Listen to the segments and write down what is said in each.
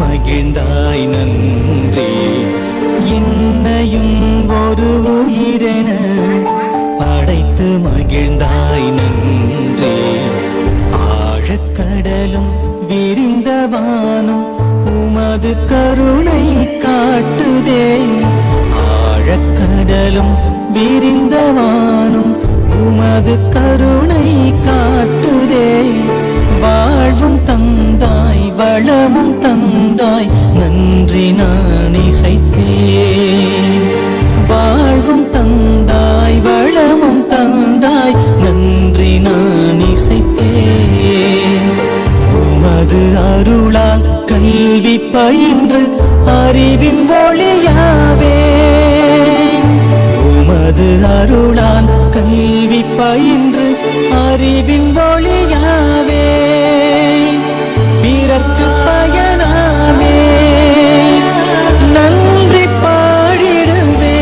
மகிழ்ந்தாய் நன்றி. என்னையும் ஒரு உயிரென படைத்து மகிழ்ந்தாய் நன்றி. ஆழக்கடலும் விரிந்தவானும் உமது கருணை காட்டுதே. ஆழக்கடலும் விரிந்தவானும் உமது கருணை காட்டுதே. வாழ்வும் தந்தாய் வளமும் தந்தாய் நன்றி நான் இசைத்தேன். வாழ்வும் தந்தாய் வளமும் தந்தாய் நன்றி நான் இசைத்தேன். உமது அருளால் கல்வி பயின்று அறிவின் ஒளியாவே. உமது அருளால் கல்வி பயின்று அறிவின் ஒளியாவே. பிறர்க்கு பயனாவே நன்றி பாடிடுவே.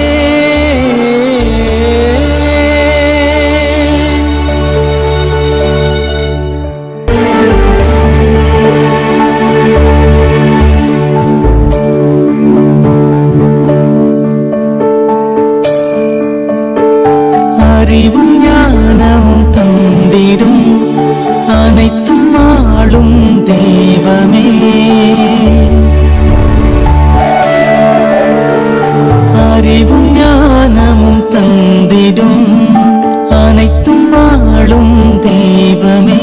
அறிவும் ஞானமும் தந்திடும் அனைத்தும் ஆளும் தெய்வமே. அறிவும் ஞானமும் தந்திடும் அனைத்தும் ஆளும் தெய்வமே.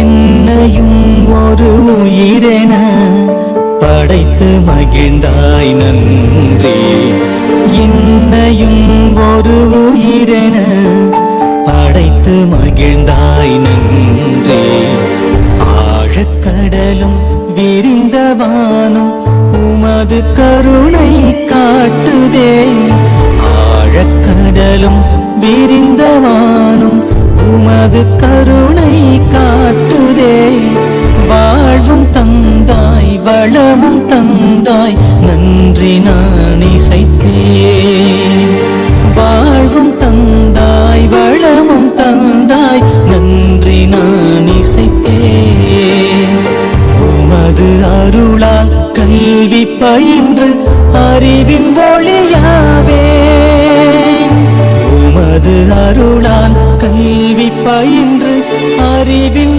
என்னையும் ஒரு உயிரென படைத்து மகிழ்ந்தாய் நன்றி. என்னையும் ஒரு உயிரென படைத்து மகிழ்ந்தாய் நன்றி. ஆழக்கடலும் விரிந்தவானும் உமது கருணை காட்டுதே. ஆழக்கடலும் விரிந்தவானும் உமது கருணை காட்டுதே. வாழ்வும் தந்தாய் வளமும் தந்தாய் நன்றி நான் இசைத்தேன். வாழ்வும் தந்தாய் வளமும் தந்தாய் நன்றி நான் இசைத்தேன். உமது அருளால் கல்வி பயின்று அறிவின் ஒளியாவே. உமது அருளால் கல்வி பயின்று அறிவின்